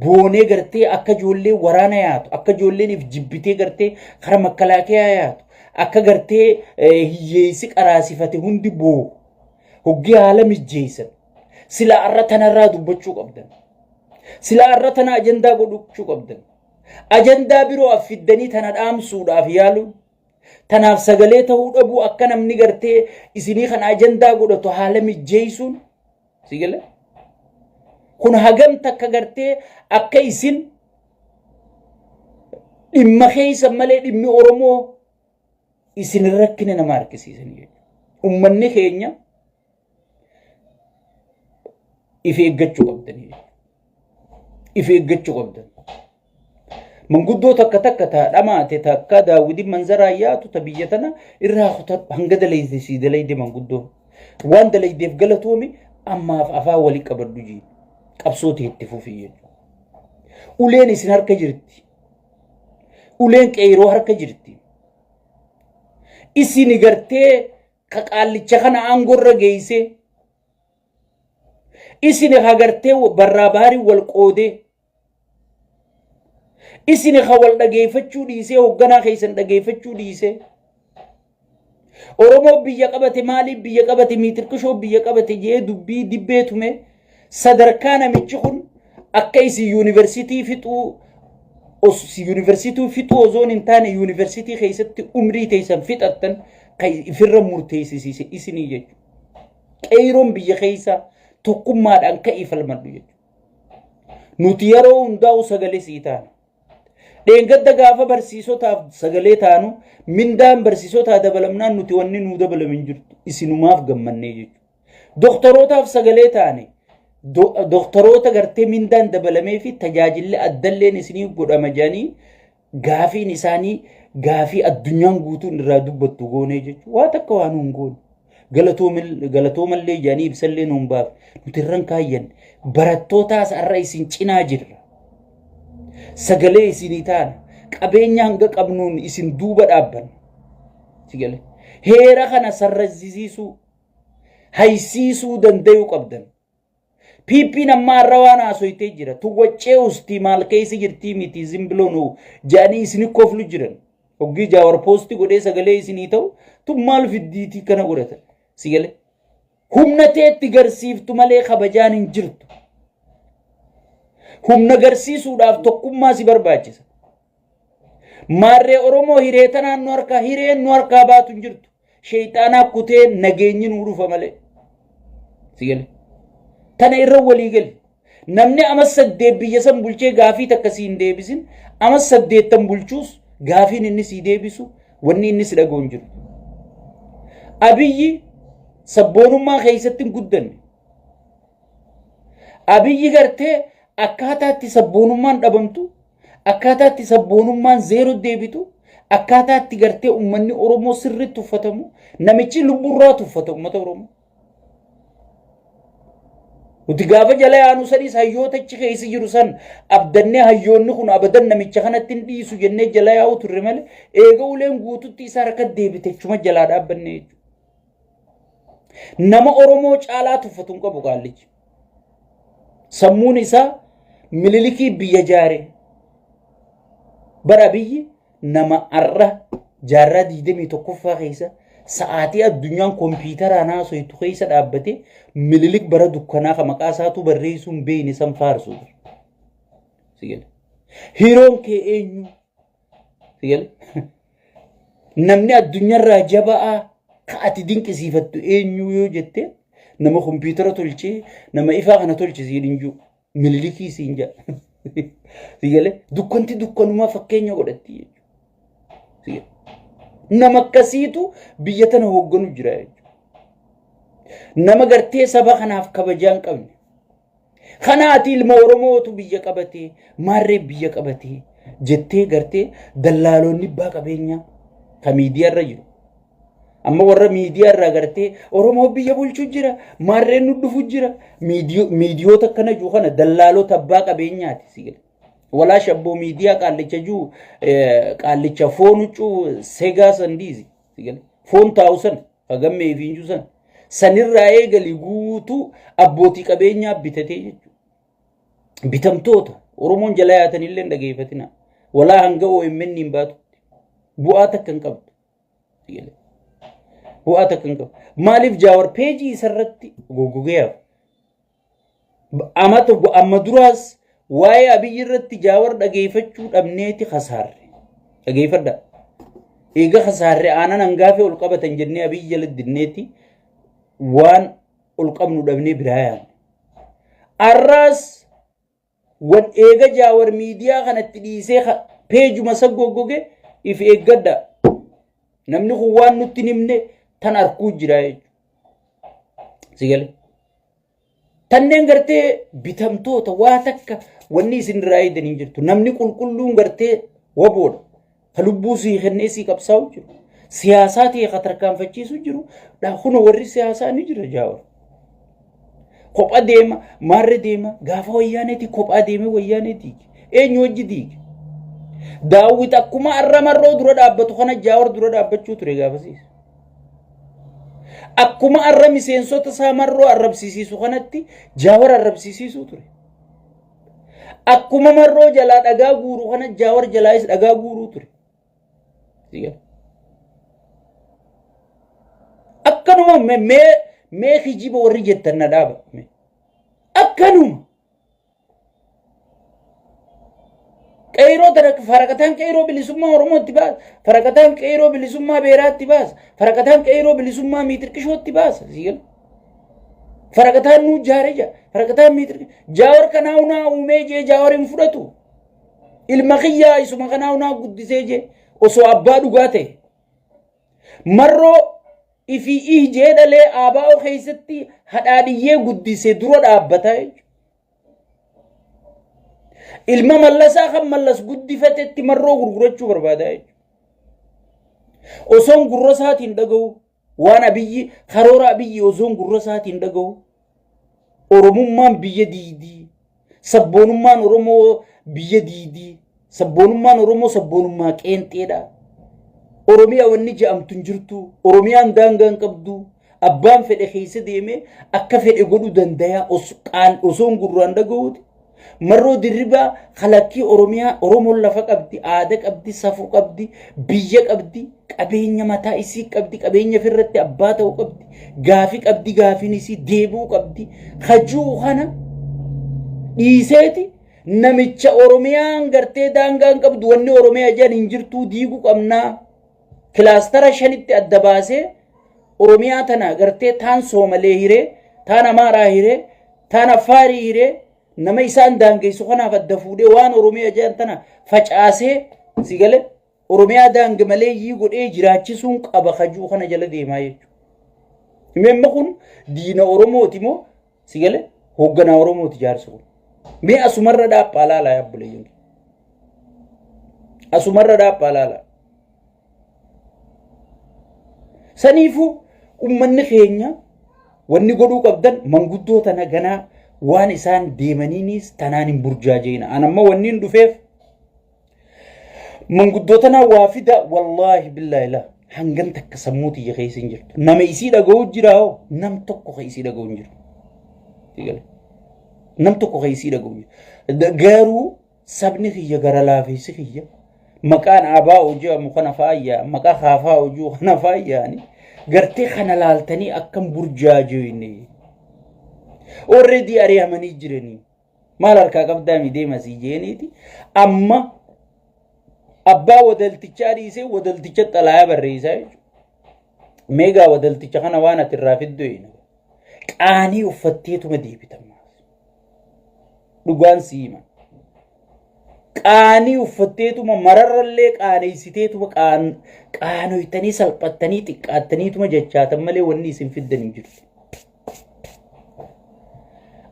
boonee gartee akka joollee waraana yaatu akka joolleen if jibbitee gartee kara makkalaakee yaatu akka gartee hiyyeessi qaraasifate hundi boo hoggii haala mijjeessan sila arra tanarraa dubbachuu qabdan sila arra tana ajandaa godhachuu qabdan ajandaa biroo affiddanii tana dhaamsuudhaaf yaaluun tanaaf sagalee ta'uu dhabu akka namni gartee isinii kana ajandaa godhatu haala mijjeessuun sigale kun hagam takka gartee akka isin dhimma keessa malee dhimmi oromoo isin rakkina nama harkisiisan ummanni keenya if eeggachuu qabdan manguddoo takka dhamaate takka daawwidi manzaraa yaatu tabiyyatana irraa kutat hanga dalayde si dalayde manguddoo waan dalaydeef galatoomi ammaaf afaa wali qabaddu jii qabsooti itti fufiyye uleen isin harka jirti uleen qeyroo harka jirti isin gartee ka qaallicha kana aangorra geeyse isin ha gartee barraabaari wal qoode isin khawal dhageeffachuu dhiise hogganaa keessan dhageeffachuu dhiise oromoo biyya qabate maali biyya qabate miitirkishoo biyya qabate jee dubbii dibbeetume sadarkaa namichi kun akka isi yuunivarsiitii fixuu ozoon hin taane yuunivarsiitii keessatti umrii teessan fixattan kan ifirra murteessisiise isinii jechuudha qeeroon biyya keessa tokkummaadhaan ka'ii falmadhu jechuudha nuti yeroo hundaa'u sagalee sii taana deengadda gaafa barsiisotaaf sagalee taanu mindaan barsiisotaa dabalamnaan nuti wanni nuu dabalamin jirtu isinumaaf gammannee jechuudha doktorootaaf sagalee taane doktoroota gartee mindaan dabalamee fi tajaajilli addalleen isinii godhama jedhanii gaafiin isaanii gaafii addunyaan guutuun irraa dubbattu goonee jechuudha waa takka waan hun goone galatoomallee jedhanii ibsallee nuun baaf nuti irran kaayyan barattootaas arra isin cinaa jirra sagalee isinii taana qabeenya hanga qabnuun isin duuba dhaabban sigale heera kana sarrazzisiisuu haysiisuu danda'uu qabdan. Piippiin amma har'a waan haasoytee jira. Tu waccee ustii maal keessa jirtii miti zimbiloonuu jaanii isin koflu jiran. Oggii jaawar poosti godhee sagalee isinii ta'u tu maal fiddiitii kana godhata si galee. Humna teetti garsiiftu malee kabajaan hin jirtu. Humna garsiisuudhaaf tokkummaa si barbaachisa. Maarree Oromoo hiree tanaan nu harkaa hireen nu harkaa baatu hin jirtu. Sheeyxaanaa kutee nageenyi nu dhufa malee si galee. Tana irra walii gali. Namni amas 8 biyya san bulchee gaafii takkasii hin deebisin amas 8 bulchuus gaafiin inni si deebisu wanni inni si dhaga'u hin jiru. Abiyyi sabboonummaa keessatti hin guddanne. Abiyyi gartee akkaataatti sabboonummaan dhabamtu akkaataatti sabboonummaan zeero deebitu akkaataatti gartee ummanni Oromoo sirriitti uffatamu namichi lubburraa tuffata ummata Oromoo. Uti gaafa jala yaanu sadis hayyoota achi keessa jiru san abdannee hayyoonni kun abadan namicha kanatti hin dhiisu jennee jala yaa'u turre malee eega uleen guututti isaa harka deebite chuma jalaa dhaabbanne jechuudha. Nama Oromoo caalaa tuffatu hin qabu qaallichi. Sammuun isaa mililikii biyya jaare. Bara biyyi nama arra jaarraa 21ffaa keessa sa'aatii addunyaan kompiitaraan haasoytu keessa dhaabbate mililik bara dukkanaa ka maqaa isaatu barreessuun beeyne san faarsu. Sigale. Hiroon kee eenyu? Sigale. Namni addunyaarraa jaba'aa ka ati dinqisiifattu eenyu yoo jette nama kompiitara tolchee nama ifaa kana tolchisiin hinjuu mililikii siin jaa. Sigale. Dukkanti dukkanumaa fakkeenya godhatti jechuudha. Sigale. Nama akkasiitu biyya tana hoogganu jira jechuudha. Nama gartee saba kanaaf kabajaan qabne. Kanaati ilma Oromootu biyya qabatee maarree biyya qabatee jettee gartee dallaalonni abbaa qabeenyaa ka miidiyaarra jiru. Amma warra miidiyaarraa gartee Oromoo biyya bulchuu jira maarreen nu dhufu jira miidiyoota akkana jiru kana dallaalota abbaa qabeenyaati sigale. Walaa shabboo miidiyaa qaallicha juu qaallicha foon uccuu segaa sandiisi sigale. Foon taa'u san hagammee fi injuu san sanirraa eegali guutuu abbootii qabeenyaa bitatee jechuudha. Bitamtoota Oromoon jala yaatanillee hin dhageeffatina. Walaa hanga OMN hin baatutti bu'aa takka hin qabdu sigale. Bu'aa takka hin qabdu. Maaliif Jaawar peejii isarratti goggogeef amma duraas waa'ee Abiyyi irratti Jaawar dhageeffachuu dhabneeti khasaarre. Dhageeffadha. Eega khasaarre aanan hangaafe ol qabatan jennee Abiyyi jala dinneeti waan ol qabnu dhabnee biraa yaadne. Arraas wan eega Jaawar miidiyaa kanatti dhiisee peejuma isa goggoge if eeggadha. Namni kun waan nutti himne tan arkuu jira jechuudha. Sigale. Tanneen gartee bitamtoota waa takka wanni isin irraa eegdanii jirtu. Namni qulqulluun gartee waboodha. Ka lubbuu sii kennee sii qabsaa'u jiru. Siyaasaa ta'e ka tarkaanfachiisu jiru. Kun warri siyaasaa ni jira Jaawar. Kophaa deema maarree deema gaafa wayyaaneeti kophaa deeme wayyaaneeti. Eenyu hojii diige. Daawwit akkuma arramarroo dura dhaabbatu kana Jaawar dura dhaabbachuu ture gaafasiis. Akkuma arra miseensota saamarroo arrabsiisisu kanatti Jaawar arrabsiisisu ture. Akkuma marroo jalaa dhagaa guuru kana Jaawar jalaayis dhagaa guuruu ture. Akkanuma mee hijiba warri jettan na dhaaba. Akkanuma. Qeyroo faraqataan qeyroo bilisummaa Oromootti baasa. Faraqataan qeyroo bilisummaa Beeraatti baasa. Faraqataan qeyroo bilisummaa Miitirqishootti baasa. Faraqataan nuu jaareja. Faraqataan Miitirqishoo. Jaawar kanaa unaa uumee jee Jaawar hin fudhatu. Ilma kiyyaa isuma kanaa unaa guddisee jee osoo abbaa dhugaa ta'e. Marroo ifii ijee dhalee ABO keessatti hadhaadhiyyee guddisee dura dhaabbataa jechuudha. Ilma mallasaa kan mallas guddifatetti marroo gurgurachuu barbaadaa jechuudha. Osoon gurra isaatiin dhaga'u waan Abiyyi karoora Abiyyi osoon gurra isaatiin dhaga'u Oromummaan biyya diidii sabboonummaan Oromoo biyya diidii sabboonummaan Oromoo sabboonummaa qeenxeedha. Oromiyaa wanni je'amtu jirtu Oromiyaan daangaan qabdu abbaan fedhe keessa deeme akka fedhe godhu dandaya osoo gurraan dhaga'uuti marroo dirribaa khalaqii Oromiyaa Oromoon lafa qabdi aada qabdi safuu qabdi biyya qabdi qabeenya mataa isii qabdi qabeenya firratti abbaa ta'uu qabdi gaafi qabdi gaafin isii deebuu qabdi hajuu kana dhiiseeti namicha Oromiyaan gartee daangaan qabdu wanni Oromiyaa jedhan hin jirtuu diiguu qabnaa kilaastara shanitti adda baasee Oromiyaa tana gartee taan Soomalee hiree taan Amaaraa hiree taan Affaarii hiree nama isaan daangeessu kanaaf adda fuudhee waan Oromiyaa jedhan tana facaasee sigale Oromiyaa daange malee yii godhee jiraachisuun qaba hajuu kana jala deemaa jechuudha. Himemma kun diina Oromooti moo sigale hoogganaa Oromooti jaarsu kun. Mee asumarra dhaaphaa laalaa yaabbuleeyyoon. Asumarra dhaaphaa laalaa. Saniifuu ummanni keenya wanni godhuu qabdan manguddoota naganaa waan isaan deemaniinis tanaan hin burjaajeena. Anamma wanni hin dhufeef manguddoota na waa fida wallaahi billaahi la hangan takka sammuuti ija keessa hin jirtu. Nama isii dhaga'uu jiraao nam tokko ka isii dhaga'uu hin jiru. Nam tokko ka isii dhaga'uu hin jiru. Garuu sabni kiyya gara laafeessi kiyya maqaan abaa hojii amu kana faayyaa maqaa haafaa hojii kana faayyaani gartee kana laaltanii akkam burjaajeene. Already ari'amanii jiranii maal harkaa qabdaa mi deemasii jeeniiti amma abbaa wadaltichaa dhiisee wadalticha xalayaa barreessaa jechuudha. Meegaa wadalticha kana waan ati irraa fiddoo qaanii uffatteetuma deebitamaa dhugaan siima qaanii uffatteetuma mararrallee qaaneessiteetuma qaanoytanii salphattanii xiqqaattaniituma jechaatan malee wanni isin fiddan hin jirtu.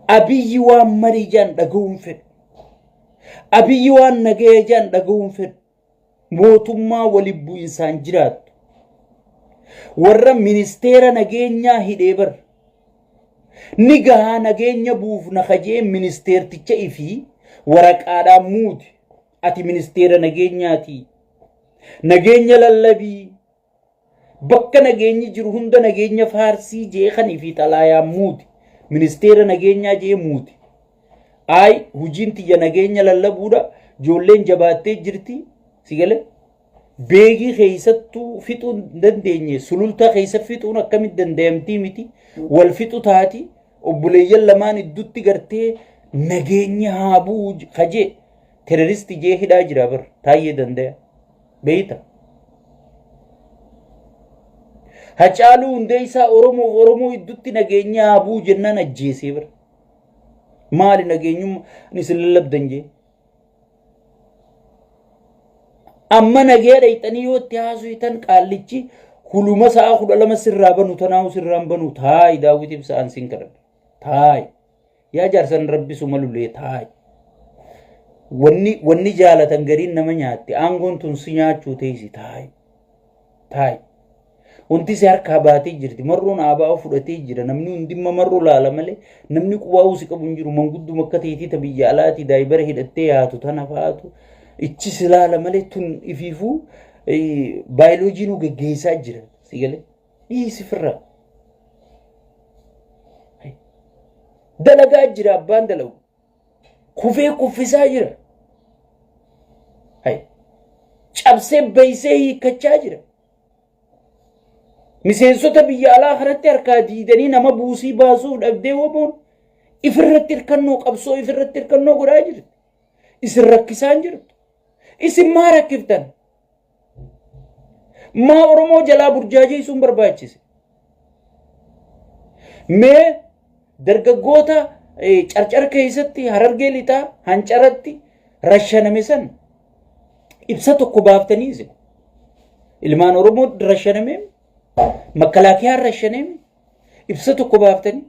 Abiyyi waan marii jaan dhaga'uun fedhu. Abiyyi waan nagaya jaan dhaga'uun fedhu. Mootummaa waliin bu'insaan jiraattu. Warra ministeera nageenyaa hidhee bar. Ni gahaa nageenya buuf na kajee ministeerticha ifii waraqaadhaan muuti. Ati ministeera nageenyaati. Nageenya lallabii. Bakka nageenyi jiru hunda nageenya faarsii jeeqanii fi xalaayaan muuti. Ministeera nageenyaa jee muuti. Ay hujiin tiyya nageenya lallabuudha. Joolleen jabaattee jirti. Sigale beegii keessattuu fixuu dandeenye sulultaa keessa fixuun akkamitti danda'amtii miti wal fixu taati obboleeyyan lamaan idduutti gartee nageenya haa bu'u kajee terroristi jee hidhaa jira bar taayee danda'a beeyta. Hacaaluu hundee isaa Oromoo idduutti nageenya haa bu'u jennaan ajjeesee bar maali nageenyummaa isin lallabdan jee. Amma nagee dhayxanii yoo itti haasuytan qaallichi huluma sa'a 12 sirraa banu tanaa'u sirraan banu taayi daawwitiif sa'aan siin kadhadha taayi yaa jaarsan rabbisu malulee taayi wanni jaalatan gariin nama nyaatti aangoon tun si nyaachuu teessi taayi wanti si harkaa baatee jirti marroon aabaa fudhatee jira namni hundimma marroo laala malee namni qubaa'uu si qabu hin jiru mangudduma akka teetii ta biyya alaati daa'ibara hidhattee yaatu tana faatu. Ichi silaala malee tun ifiifuu baayoloojii nu geggeessaa jira sigale dhiisi firra dalagaa jira abbaan dalagu kufee kuffisaa jira cabsee beeysee hiikkachaa jira miseensota biyya alaa kanatti harkaa diidanii nama buusii baasuu dhabdee waboon ifirratti hirkannoo qabsoo ifirratti hirkannoo godhaa jirti isin rakkisaan jirtu. Isin maa rakkiftan? Maa Oromoo jalaa burjaajee isuun barbaachise? Mee dargaggoota carcar keessatti Harargee lixaa hancaratti rashaname san ibsa tokko baaftanii isin. Ilmaan Oromoo rashaname makkalaakiyaan rashaname ibsa tokko baaftanii.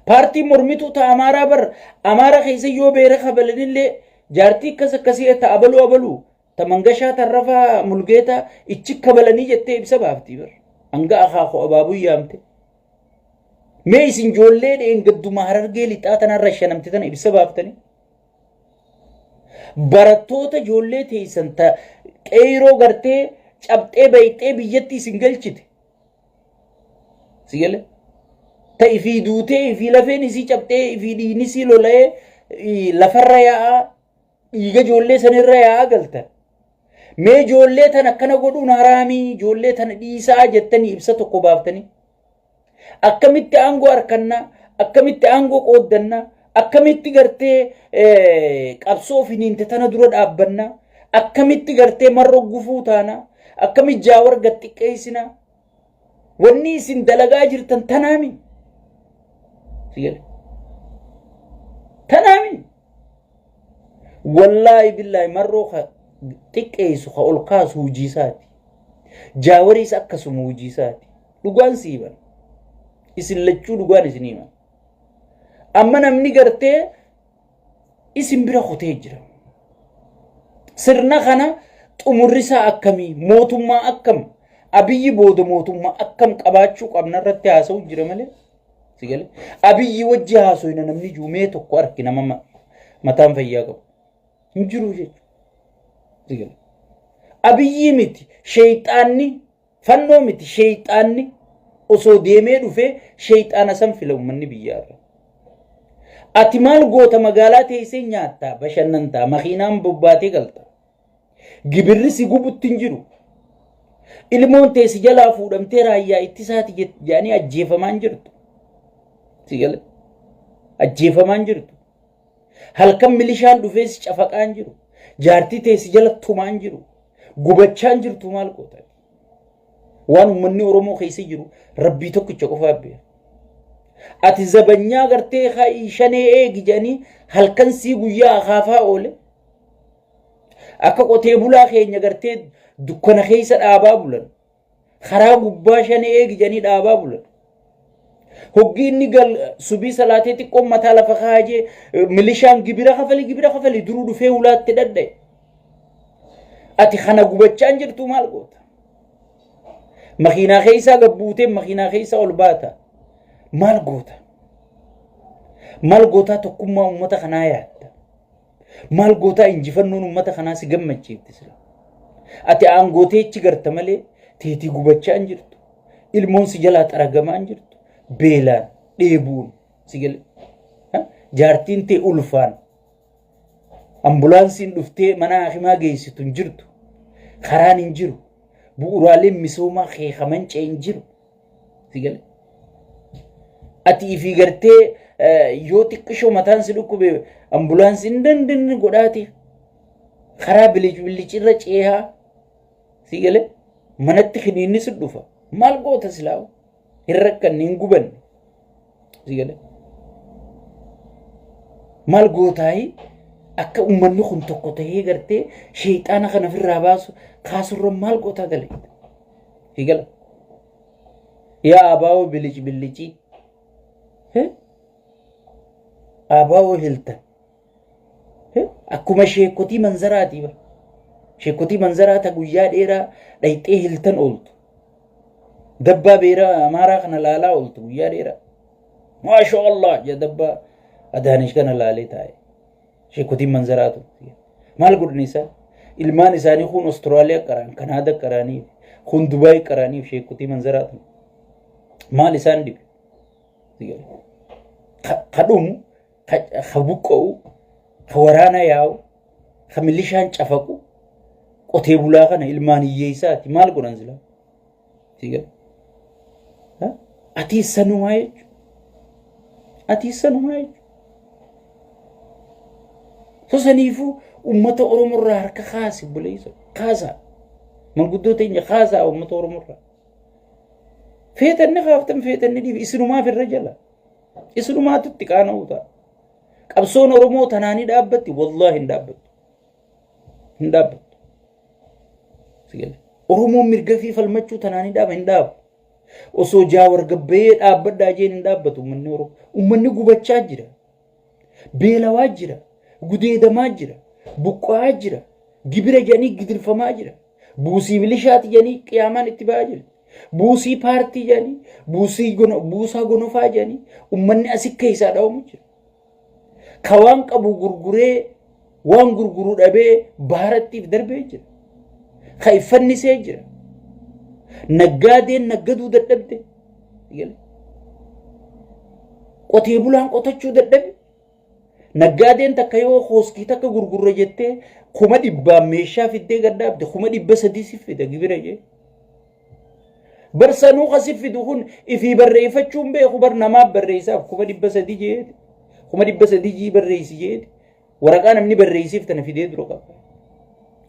Paartii mormituu ta Amaaraa bar Amaaraa keessa yoo beera kabalanillee jaartii akkasii ta abaluu ta mangashaa tarrafaa mulgeeta ichi kabalanii jettee ibsa baaftii bar hanga akaakoo abaabuu yaamte mee isin joollee dheengadduma Harargee lixaa tanaan rashanamte tana ibsa baaftanii barattoota joollee teessan ta qeyroo gartee cabxee bayxee biyyatti isin galchite sigale ta'e fi duutee fi lafeen isii cabxee fi dhiigni isii lola'ee lafarra yaa'a dhiiga ijoollee sanirra yaa'a galtan mee ijoollee tan akkana godhuun haraamii ijoollee tan dhiisaa jettanii ibsa tokko baaftanii akkamitti aangoo harkannaa akkamitti aangoo qooddannaa akkamitti gartee qabsoo finiinte tana dura dhaabbannaa akkamitti gartee marroo gufuu taanaa akkamitti jaawar gattiqqeessinaa wanni isin dalagaa jirtan tanaami sigale tanaami wallaahi billaahi marroo xiqqeessu ka ol kaasu hujiisaati jaawariis akkasuma hujiisaati dhugaan siiban isin lachuu dhugaan isiniima amma namni gartee isin bira kutee jira sirna kana xumurrisaa akkamii mootummaa akkam abiyyi booda mootummaa akkam qabaachuu qabna irratti haasa'u jira malee sigale abiyyi wajji haasoyna namni juumee tokko arki nama mataan fayyaa qabu hin jiru jechuudha sigale abiyyi miti shayxaanni fannoo miti shayxaanni osoo deemee dhufee shayxaana san fila ummanni biyyaarra ati maal goota magaalaa teessee nyaattaa bashannantaa makiinaan bobbaatee galta gibirri si gubutti hin jiru ilmoon teessi jalaa fuudhamtee raayyaa ittisaati jedhanii ajjeefamaan jirtu sigale ajjeefamaan jirtu halkan milishaan dhufee si cafaqaan jiru jaartii teessi jala tumaan jiru gubachaan jirtu maal goota waan ummanni oromoo keessa jiru rabbii tokkicha qofaa beeka ati zabanyaa gartee shanee eegi jedhanii halkan sii guyyaa akaafaa oole akka qotee bulaa keenya gartee dukkana keessa dhaabaa bulan karaa gubbaa shanee eegi jedhanii dhaabaa bulan hoggi inni gal subii salaatee xiqqoon mataa lafa kaajee milishaan gibira kafali duruu dhufee hulaatti dhadhaye ati kana gubachaan jirtu maal goota makiinaa keessaa gabbuutee makiinaa keessaa ol baata maal goota tokkummaa ummata kanaa yaadda maal goota injifannoon ummata kanaa si gammachiifti sila ati aangooteechi garta malee teetii gubachaan jirtu ilmoon si jalaa xaragamaan jirtu beelaan dheebuun sigale jaartiin tee ulfaan ambulaansiin dhuftee mana hakimaa geessitu hin jirtu karaan hin jiru bu'uuraaleen misoomaa keekaman cee hin jiru sigale ati ifii gartee yoo xiqqishoo mataan si dhukkube ambulaansiin dandinni godhaate karaa bilicirra ceehaa sigale manatti kiniinni si dhufa maal goota silaawu hin rakkanne hin gubanne sigale maal gootaayi akka ummanni kun tokko ta'ee gartee shayxaana kana ofirraa baasu kaasurra maal gootaa gale sigale yaa abaawoo bilicii abaawoo hiltan akkuma sheekotii manzaraati ba sheekotii manzaraata guyyaa dheeraa dhayxee hiltan ooltu dabbaa beeraa amaaraa kana laalaa ooltu guyyaa dheeraa maasha Allah ja dabbaa adaanish kana laalee taa'e sheekotii manzaraatu maal godhan isaa ilmaan isaanii kun Austraaliyaa qaraan Kanaada qaraaniif kun Dubaay qaraaniif sheekotii manzaraatu maal isaan dhibe kadhumu kabuqqa'u kawaraana yaa'u kamilishaan cafaqu qotee bulaa kana ilmaan hiyyeessaati maal godhan sila sigale ati sanumaa jechuudha sosaniifuu ummata oromoorraa harka kaasi buleessa kaasaa manguddoo teenya kaasaa ummata oromoorraa feetanni kaaftan feetanni dhiibi isinumaaf irra jala isinumaatutti qaana'uu ta'a qabsoon oromoo tanaanii dhaabbatti wallaahi hin dhaabbattu sigale oromoon mirga fi falmachuu tanaanii dhaaba hin dhaabu osoo jaawar gabbayee dhaabbadhaa jeen hin dhaabbatu ummanni gubachaa jira beelawaa jira gudeedamaa jira buqqa'aa jira gibira jedhanii gidirfamaa jira buusii bilishaati jedhanii qiyaamaan itti ba'aa jira buusii paartii jedhanii buusaa gonofaa jedhanii ummanni asii keessaa dhawamu jira ka waan qabu gurguree waan gurguruu dhabee baarattiif darbee jira ka iffannisee jira naggaadeen naggaduu dadhabde qotee bulaan qotachuu dadhabe naggaadeen takka yoo hooskii takka gurgurra jettee 100 meeshaa fiddee gaddaabde 300 siffida gibira jee barsanuu khasifidu kun ifii barreeffachuun beeku bar namaa barreessaaf 300 jee 300 jii barreessi jee waraqaa namni barreessiif tana fidee dura qaba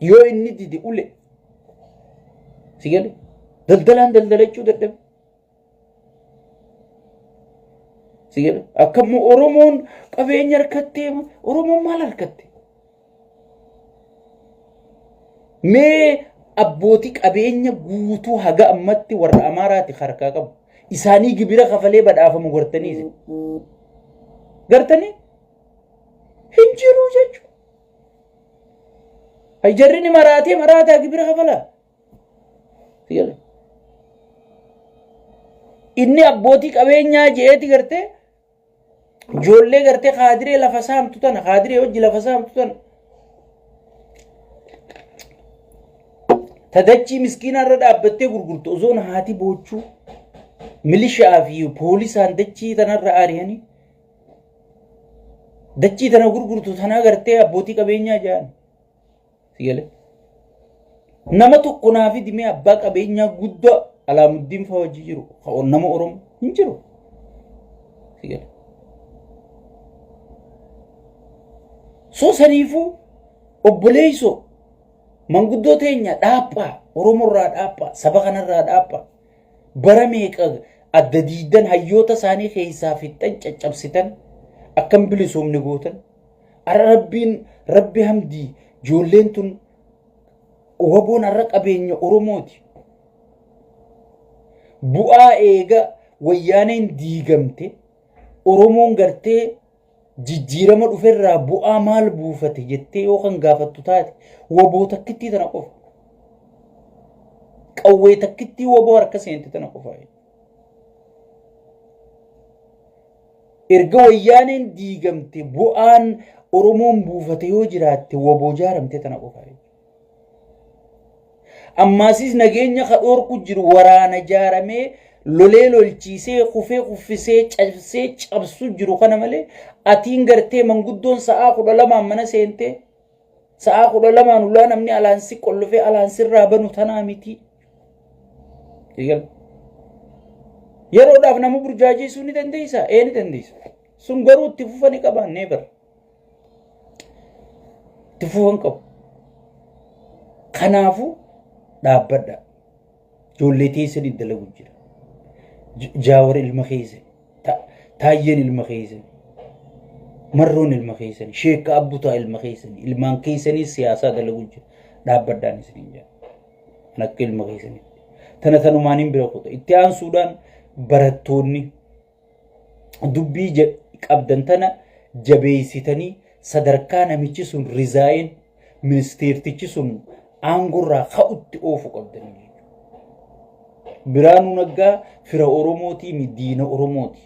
yoo inni didi ule sigale daldalaan daldalachuu dadhabe sigale akkam oromoon qabeenya harkattee oromoon maal harkatte mee abbootii qabeenya guutuu haga ammatti warra amaaraati harkaa qabu isaanii gibira kafalee badhaafamu gartanii hinjiru jechu hay jarrini maraataa gibira kafala sigale inni abbootii qabeenyaa jeeti gartee ijoollee gartee khaadiree lafa saamtu tana khaadiree wajji lafa saamtu tana tadachii miskiina irra dhaabbattee gurgurtu ozoon haati boochuu milishaa fi poolisaan dachii tanarra aariyanii dachii tana gurgurtu tana gartee abbootii qabeenyaa jaan sigale nama tokko naafi dimee abbaa qabeenyaa guddaa alaamuddin fa wajji jiru nama oromo hin jiru sigale so saniifu obboleeyso manguddoo teenya dhaaphaa oromorraa dhaaphaa saba kanarraa dhaaphaa bara meeqa adda diidan hayyoota isaanii keessaa fixan caccabsitan akkam bilisoomni gootan rabbi hamdii ijoolleen tun waboon har'a qabeenya oromooti bu'aa eega wayyaaneen diigamte oromoon gartee jijjiirama dhuferraa bu'aa maal buufate jettee yoo kan gaafattu taate waboo takkittii tana qofa qawwee takkittii waboo harka seente tana qofa erga wayyaaneen diigamte bu'aan oromoon buufate yoo jiraatte waboo jaaramte tana qofa ammaasis nageenya kadhoorku jiru waraana jaaramee lolee lolchiisee kuffisee cabsu jiru kana malee atiin gartee manguddoon sa'aa 12 mana seente sa'aa 12 ulaa namni alaansi qollofee alaansirraa banu tanaa miti yeroodhaaf nama burjaajeessuu ni dandeessa ni dandeessa sun garuu itti fufani qaban never itti fufan qabu kanaafu dhaabbadha ijoollee teessan iddalagu jira jaawar ilma keessan taayyeen ilma keessan marroon ilma keessan sheekka abbutaa ilma keessan ilmaan keessanii siyaasaa dalagu jira dhaabbadhaan isin jira nakka ilma keessanii tana tanumaaniin bira kuta itti aansuudhaan barattoonni dubbii qabdan tana jabeessitanii sadarkaa namichi sun rizaayin ministeertichi sun aangurraa ka'utti oofu qabdanii Biraanuu Naggaa fira Oromootii mi diina Oromooti